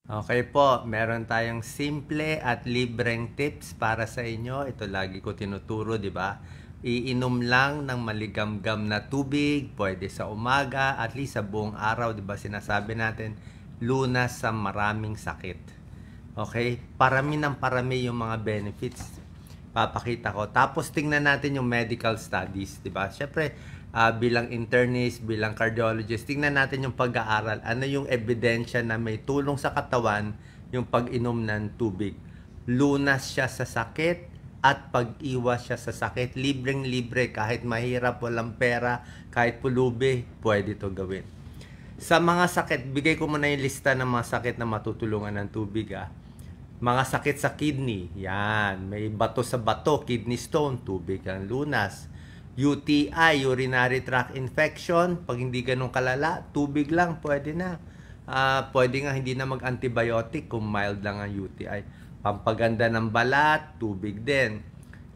Okay po, meron tayong simple at libreng tips para sa inyo. Ito lagi ko tinuturo, di ba? Iinom lang ng maligamgam na tubig, pwede sa umaga, at least sa buong araw, di ba? Sinasabi natin, lunas sa maraming sakit. Okay? Parami ng parami yung mga benefits. Papakita ko. Tapos tingnan natin yung medical studies, di ba? Syempre, bilang internist, bilang cardiologist, tingnan natin yung pag-aaral. Ano yung ebidensya na may tulong sa katawan yung pag-inom ng tubig. Lunas siya sa sakit at pag-iwas siya sa sakit. Libreng-libre, kahit mahirap, walang pera, kahit pulubi, pwede to gawin. Sa mga sakit, bigay ko muna yung lista ng mga sakit na matutulungan ng tubig. Mga sakit sa kidney, yan. May bato sa bato, kidney stone, tubig ang lunas. UTI, urinary tract infection, pag hindi ganun kalala, tubig lang, pwede na. Pwede nga hindi na mag-antibiotic kung mild lang ang UTI. Pampaganda ng balat, tubig din.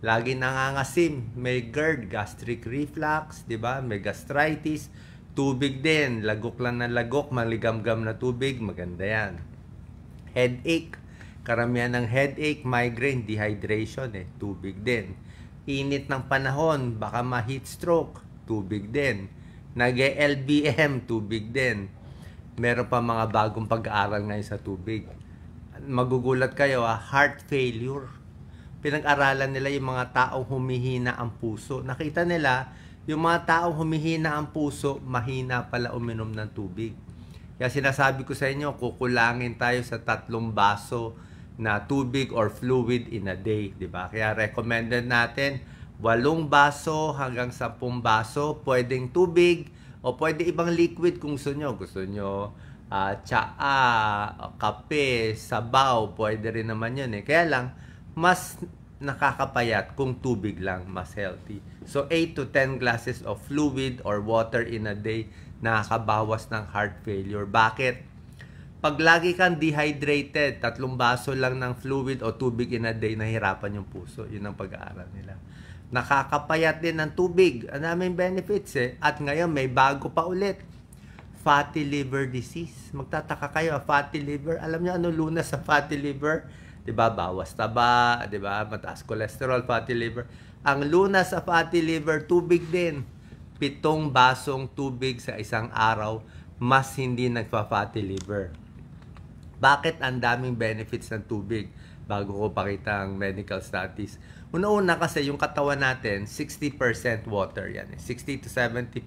Lagi nangangasim, may GERD, gastric reflux, di ba? May gastritis, tubig din. Lagok lang ng lagok, maligamgam na tubig, maganda yan. Headache, karamihan ng headache, migraine, dehydration, tubig din. Init ng panahon, baka ma-heat stroke, tubig din. Nag-LBM, tubig din. Meron pa mga bagong pag-aaral ngayon sa tubig. Magugulat kayo, heart failure. Pinag-aralan nila yung mga taong humihina ang puso. Nakita nila, yung mga taong humihina ang puso, mahina pala uminom ng tubig. Kaya sinasabi ko sa inyo, kukulangin tayo sa 3 baso na tubig or fluid in a day, di ba? Kaya recommended natin 8 baso hanggang 10 baso, pwedeng tubig o pwede ibang liquid kung gusto nyo. Gusto nyo tsaa, kape, sabaw, pwede rin naman yun Kaya lang, mas nakakapayat kung tubig lang, mas healthy. So 8 to 10 glasses of fluid or water in a day, nakakabawas ng heart failure. Bakit? Pag lagi kang dehydrated, 3 baso lang ng fluid o tubig in a day, nahirapan yung puso. Yun ang pag-aaral nila. Nakakapayat din ng tubig. Ang daming benefits At ngayon, may bago pa ulit. Fatty liver disease. Magtataka kayo, fatty liver. Alam niyo ano lunas sa fatty liver? 'Di ba? Bawas taba, 'di ba? Mataas cholesterol, fatty liver. Ang lunas sa fatty liver, tubig din. 7 basong tubig sa isang araw, mas hindi nagpa-fatty liver. Bakit ang daming benefits ng tubig? Bago ko pakita ang medical studies. Una-una kasi yung katawan natin, 60% water yan 60 to 70%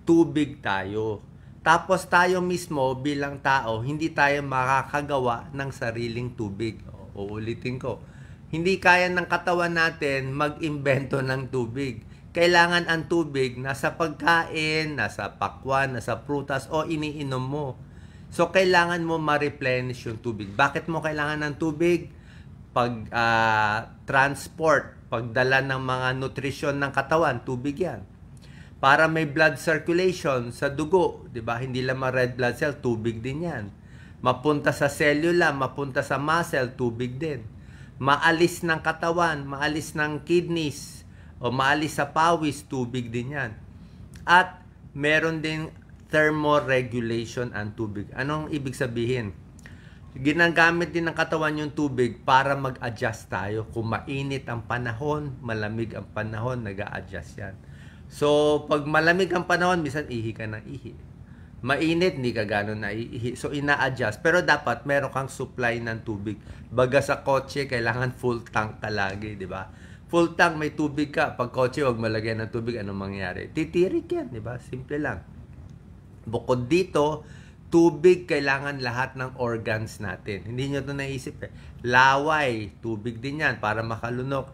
tubig tayo. Tapos tayo mismo bilang tao, hindi tayo makakagawa ng sariling tubig. Uulitin ko. Hindi kaya ng katawan natin mag-imbento ng tubig. Kailangan ang tubig nasa pagkain, nasa pakwan, nasa prutas o iniinom mo. So, kailangan mo ma-replenish yung tubig. Bakit mo kailangan ng tubig? Pag transport, pagdala ng mga nutrisyon ng katawan, tubig yan. Para may blood circulation sa dugo, di ba? Hindi lang red blood cell, tubig din yan. Mapunta sa cellula, mapunta sa muscle, tubig din. Maalis ng katawan, maalis ng kidneys, o maalis sa pawis, tubig din yan. At meron din thermoregulation ang tubig. Anong ibig sabihin? Ginagamit din ng katawan yung tubig para mag-adjust tayo. Kung mainit ang panahon, malamig ang panahon, nag-a-adjust yan. So, pag malamig ang panahon, minsan ihi ka ng ihi. Mainit, hindi ka gano'n naiihi. So, ina-adjust. Pero dapat meron kang supply ng tubig. Baga sa kotse, kailangan full tank ka lagi, di ba? Full tank, may tubig ka. Pag kotse, huwag malagyan ng tubig, anong mangyari? Titirik yan, di ba? Simple lang. Bukod dito, tubig kailangan lahat ng organs natin. Hindi nyo ito naisip Laway, tubig din yan para makalunok.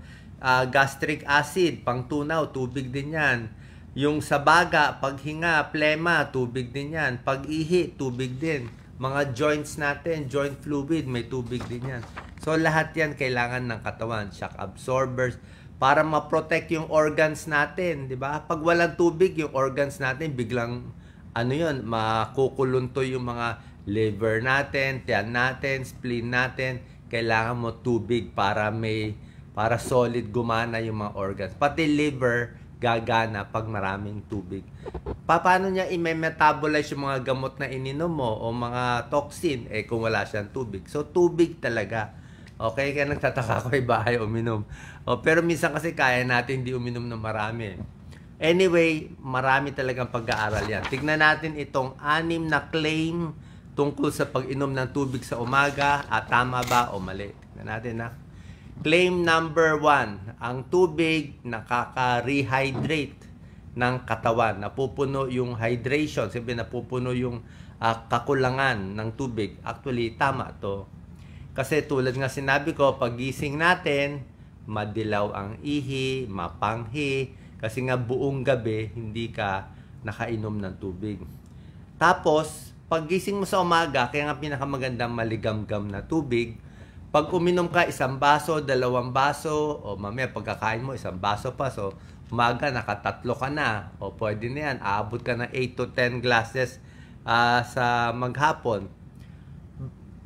Gastric acid, pangtunaw, tubig din yan. Yung sa baga, paghinga, plema, tubig din yan. Pag-ihi, tubig din. Mga joints natin, joint fluid, may tubig din yan. So, lahat yan kailangan ng katawan. Shock absorbers, para ma-protect yung organs natin, di ba? Pag walang tubig, yung organs natin biglang makukulunto yung mga liver natin, tiyan natin, spleen natin. Kailangan mo tubig para solid gumana yung mga organs. Pati liver, gagana pag maraming tubig. Paano niya i-metabolize yung mga gamot na ininom mo o mga toxin kung wala siyang tubig? So, tubig talaga. Okay? Kaya nagtataka ko iba ay uminom. Pero minsan kasi kaya natin hindi uminom ng marami. Anyway, marami talagang pag-aaral yan. Tignan natin itong 6 na claim tungkol sa pag-inom ng tubig sa umaga at tama ba o mali. Tignan natin na. Claim number 1, ang tubig nakaka-rehydrate ng katawan. Napupuno yung hydration, sabi napupuno yung kakulangan ng tubig. Actually, tama to. Kasi tulad nga sinabi ko, pagising natin, madilaw ang ihi, mapanghi, kasi nga buong gabi, hindi ka nakainom ng tubig. Tapos, pagising mo sa umaga, kaya nga pinakamagandang maligamgam na tubig, pag uminom ka 1 baso, 2 baso, o mamaya pagkakain mo 1 baso pa, so umaga nakatatlo ka na, o pwede na yan, aabot ka na 8 to 10 glasses sa maghapon.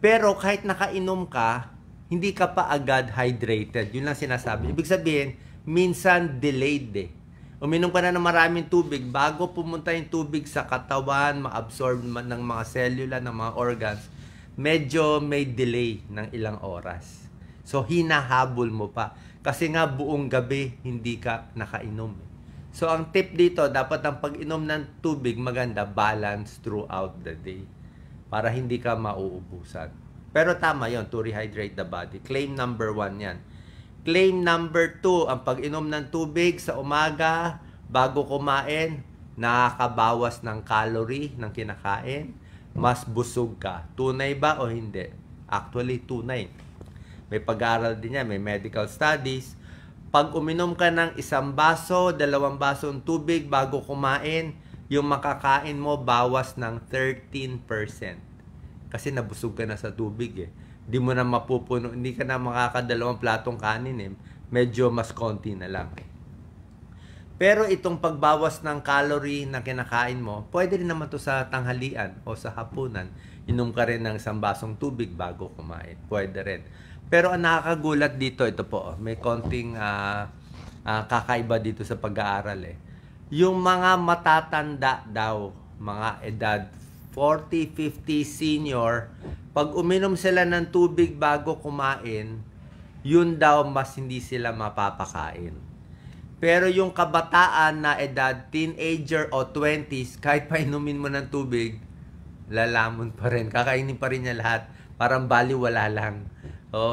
Pero kahit nakainom ka, hindi ka pa agad hydrated. Yun lang sinasabi. Ibig sabihin, minsan delayed Uminom ka na ng maraming tubig, bago pumunta yung tubig sa katawan, ma-absorb ng mga cellula, ng mga organs, medyo may delay ng ilang oras. So, hinahabol mo pa. Kasi nga buong gabi, hindi ka nakainom. So, ang tip dito, dapat ang pag-inom ng tubig maganda, balance throughout the day. Para hindi ka mauubusan. Pero tama yon to rehydrate the body. Claim number 1 yan. Claim number 2, ang pag-inom ng tubig sa umaga, bago kumain, nakakabawas ng calorie ng kinakain, mas busog ka. Tunay ba o hindi? Actually, tunay. May pag-aaral din yan, may medical studies. Pag uminom ka ng 1 baso, 2 basong tubig bago kumain, yung makakain mo bawas ng 13%. Kasi nabusog ka na sa tubig Di mo na mapupuno, hindi ka na makakadalawang platong kanin Medyo mas konti na lang. Pero itong pagbawas ng calorie na kinakain mo, pwede rin naman to sa tanghalian o sa hapunan. Inom ka rin ng 1 basong tubig bago kumain. Pwede rin. Pero ang nakakagulat dito, ito po, may konting kakaiba dito sa pag-aaral Yung mga matatanda daw, mga edad 40, 50, senior, pag uminom sila ng tubig bago kumain, yun daw mas hindi sila mapapakain. Pero yung kabataan na edad, teenager o 20s, kahit pa inumin mo ng tubig, lalamon pa rin. Kakainin pa rin niya lahat. Parang baliwala lang.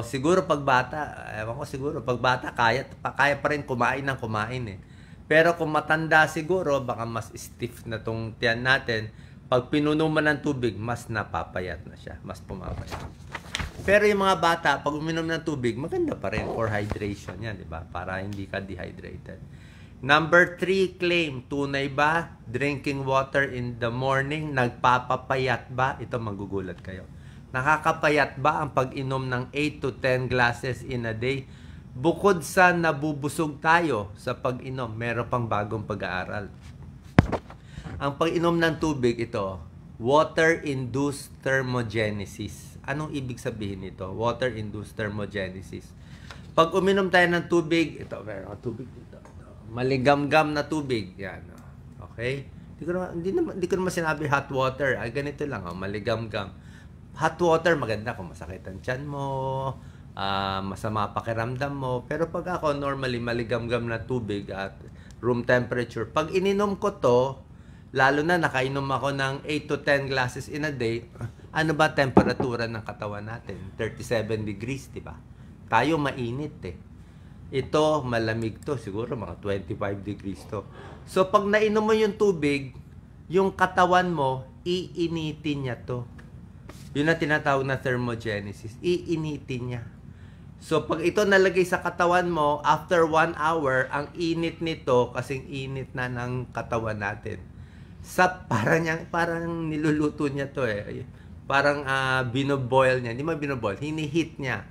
Siguro pag bata, ewan ko siguro, pag bata, kaya pa rin kumain ng kumain Pero kung matanda siguro, baka mas stiff na tong tiyan natin. Pag pinuno mo ng tubig, mas napapayat na siya. Mas pumapayat. Pero yung mga bata, pag uminom ng tubig, maganda pa rin for hydration yan, di ba? Para hindi ka dehydrated. Number 3 claim, tunay ba? Drinking water in the morning, nagpapapayat ba? Ito, magugulat kayo. Nakakapayat ba ang pag-inom ng 8 to 10 glasses in a day? Bukod sa nabubusog tayo sa pag-inom, meron pang bagong pag-aaral. Ang pag-inom ng tubig ito, water-induced thermogenesis. Anong ibig sabihin nito? Water-induced thermogenesis. Pag uminom tayo ng tubig, ito, meron tubig dito. Maligamgam na tubig. Yan. Okay? Hindi ko naman sinabi hot water. Ganito lang, maligamgam. Hot water, maganda kung masakit ang tiyan mo, masama pakiramdam mo. Pero pag ako, normally, maligamgam na tubig at room temperature. Pag ininom ko to, lalo na nakainom ako ng 8 to 10 glasses in a day, ano ba temperatura ng katawan natin? 37 degrees, di ba? Tayo mainit Ito, malamig to. Siguro mga 25 degrees to. So, pag nainom mo yung tubig, yung katawan mo, iinitin niya to. Yun na tinatawag na thermogenesis. Iinitin niya. So, pag ito nalagay sa katawan mo, after 1 hour, ang init nito, kasing init na ng katawan natin. Parang niluluto niya to Parang binoboil niya. Hindi mo binoboil, hinihit niya.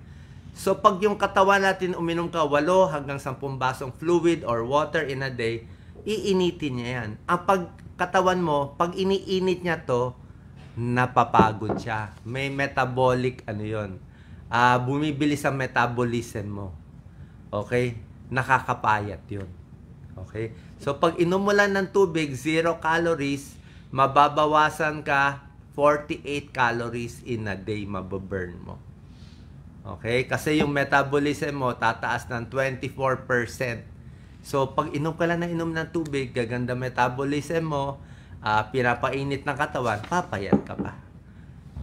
So, pag yung katawan natin uminom ka 8 hanggang 10 basong fluid or water in a day, iinitin niya yan. Ang pagkatawan mo, pag iniinit niya to, napapagod siya. May metabolic, bumibili sa metabolism mo. Okay? Nakakapayat yun. Okay? So, pag inom mo lang ng tubig, 0 calories, mababawasan ka 48 calories in a day, mababurn mo. Okay? Kasi yung metabolism mo, tataas ng 24%. So, pag inom ka lang ng tubig, gaganda metabolism mo, pinapainit ng katawan, papayat ka pa.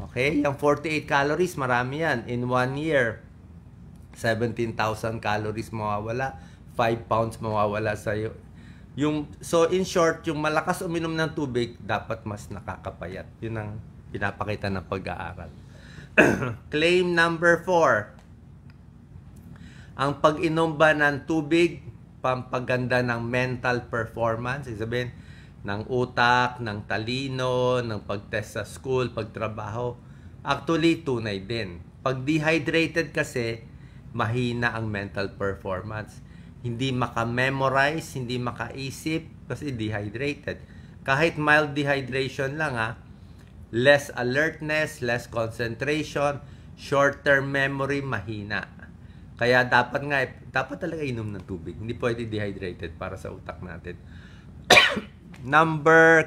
Okay? Yung 48 calories, marami yan. In 1 year, 17,000 calories mawawala, 5 pounds mawawala sa'yo. So, in short, yung malakas uminom ng tubig, dapat mas nakakapayat. Yun ang pinapakita ng pag-aaral. Claim number 4. Ang pag-inom ba ng tubig, pampaganda ng mental performance, sabihin, ng utak, ng talino, ng pagtest sa school, pagtrabaho, actually, tunay din. Pag dehydrated kasi, mahina ang mental performance. Hindi maka-memorize, hindi makaisip, kasi dehydrated. Kahit mild dehydration lang less alertness, less concentration, short-term memory, mahina. Kaya dapat talaga inom ng tubig. Hindi pwede dehydrated para sa utak natin.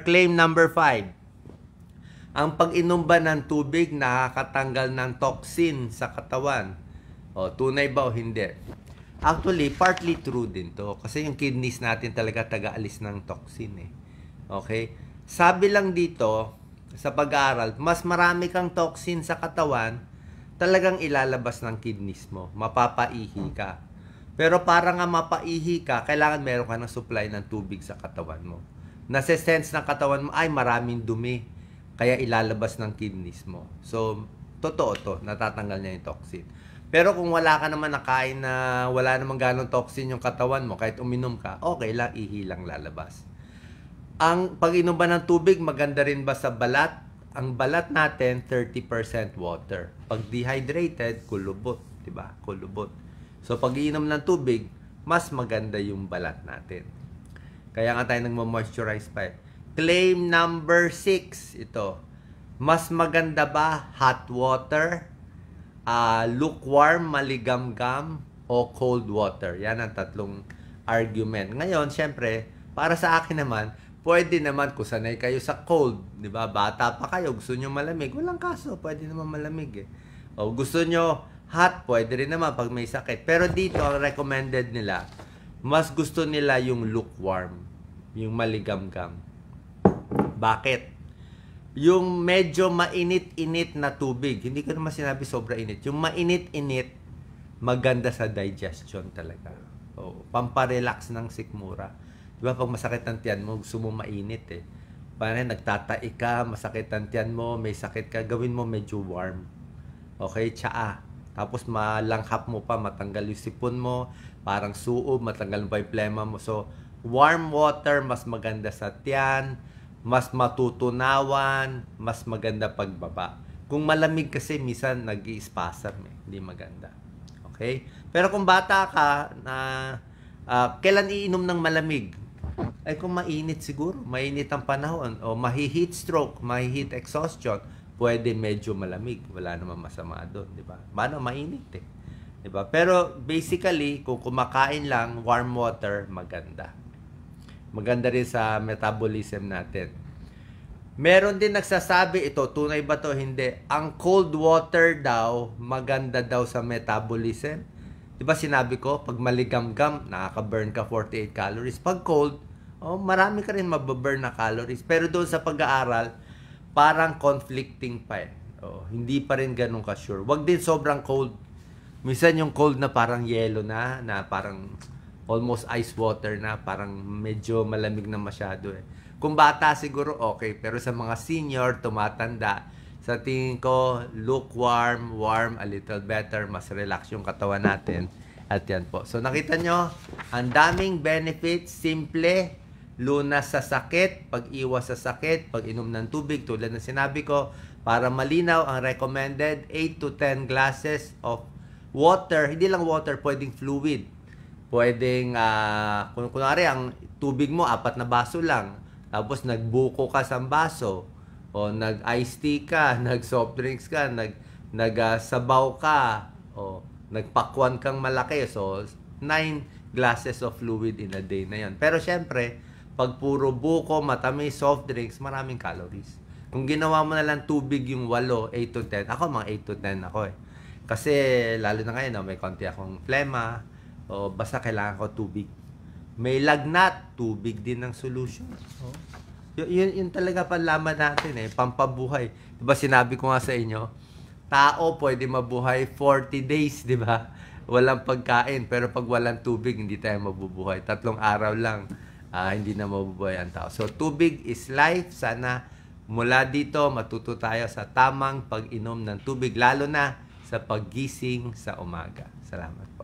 Claim number 5. Ang pag-inom ba ng tubig nakakatanggal ng toxin sa katawan? Tunay ba o hindi? Actually, partly true din to. Kasi yung kidneys natin talaga taga-alis ng toxin Okay? Sabi lang dito, sa pag-aaral, mas marami kang toxin sa katawan, talagang ilalabas ng kidneys mo. Mapapaihi ka. Pero para nga mapaihi ka, kailangan meron ka ng supply ng tubig sa katawan mo. Nase-sense ng katawan mo, ay maraming dumi. Kaya ilalabas ng kidneys mo. So, totoo to, natatanggal niya yung toxin. Pero kung wala ka naman nakain na wala namang ganong toxin yung katawan mo, kahit uminom ka, okay lang, ihi lang lalabas. Ang pag-inom ba ng tubig, maganda rin ba sa balat? Ang balat natin, 30% water. Pag dehydrated, kulubot. Diba? Kulubot. So, pag iinom ng tubig, mas maganda yung balat natin. Kaya nga tayo nagmo-moisturize pa Claim number 6, ito. Mas maganda ba hot water, lukewarm, maligamgam, o cold water? Yan ang tatlong argument. Ngayon, syempre, para sa akin naman, pwede naman kung sanay kayo sa cold. Diba? Bata pa kayo, gusto nyo malamig. Walang kaso, pwede naman malamig O gusto nyo hot, pwede rin naman pag may sakit. Pero dito, ang recommended nila, mas gusto nila yung lukewarm, yung maligamgam. Bakit? Yung medyo mainit-init na tubig, hindi ko naman sinabi sobra init. Yung mainit-init, maganda sa digestion talaga. Pamparelax ng sikmura. Diba pag masakit ang tiyan mo, gusto mo mainit Parang nagtatai ka, masakit ang tiyan mo, may sakit ka, gawin mo medyo warm. Okay, tsaa. Tapos malanghap mo pa, matanggal yung sipon mo, parang suob, matanggal mo pa yung plema mo. So, warm water, mas maganda sa tiyan, mas matutunawan, mas maganda pagbaba. Kung malamig kasi, minsan nag-i-spasm hindi maganda. Okay? Pero kung bata ka, kailan iinom ng malamig? Ay kung mainit siguro, mainit ang panahon, o mahi-heat stroke, mahi-heat exhaustion, pwede medyo malamig. Wala naman masama doon, di ba? Paano mainit di ba? Pero basically, kung kumakain lang, warm water, maganda. Maganda rin sa metabolism natin. Meron din nagsasabi, ito, tunay ba to? Hindi. Ang cold water daw, maganda daw sa metabolism. Diba sinabi ko, pag maligamgam, nakaka-burn ka 48 calories. Pag cold, marami ka rin mababurn na calories. Pero doon sa pag-aaral, parang conflicting pa hindi pa rin ganun ka-sure. Wag din sobrang cold. Minsan yung cold na parang yelo na parang almost ice water na, parang medyo malamig na masyado Kung bata siguro okay, pero sa mga senior, tumatanda, sa tingin ko, lukewarm, warm, a little better, mas relax yung katawan natin. At yan po. So nakita nyo, ang daming benefits, simple, lunas sa sakit, pag-iwas sa sakit, pag-inom ng tubig, tulad ng sinabi ko, para malinaw, ang recommended 8 to 10 glasses of water, hindi lang water, pwedeng fluid. Pwedeng, kung kunwari, ang tubig mo, 4 na baso lang. Tapos, nagbuko ka sa baso. O, nag-iced tea ka, nag-soft drinks ka, nag-sabaw ka. O, nagpakwan kang malaki. So, 9 glasses of fluid in a day na yon. Pero syempre, pag puro buko, matamis, soft drinks, maraming calories. Kung ginawa mo na lang tubig yung 8, 8 to 10. Ako mga 8 to 10 ako eh. Kasi lalo na ngayon, no, may konti akong phlegma o basta kailangan ko tubig. May lagnat, tubig din ng solution. Oh. Yun talaga panlaman natin eh, pampabuhay. Diba sinabi ko nga sa inyo, tao pwede mabuhay 40 days, di ba? Walang pagkain, pero pag walang tubig, hindi tayo mabubuhay. 3 araw lang, hindi na mabubuhay ang tao. So, tubig is life. Sana mula dito, matuto tayo sa tamang pag-inom ng tubig, lalo na sa paggising sa umaga. Salamat.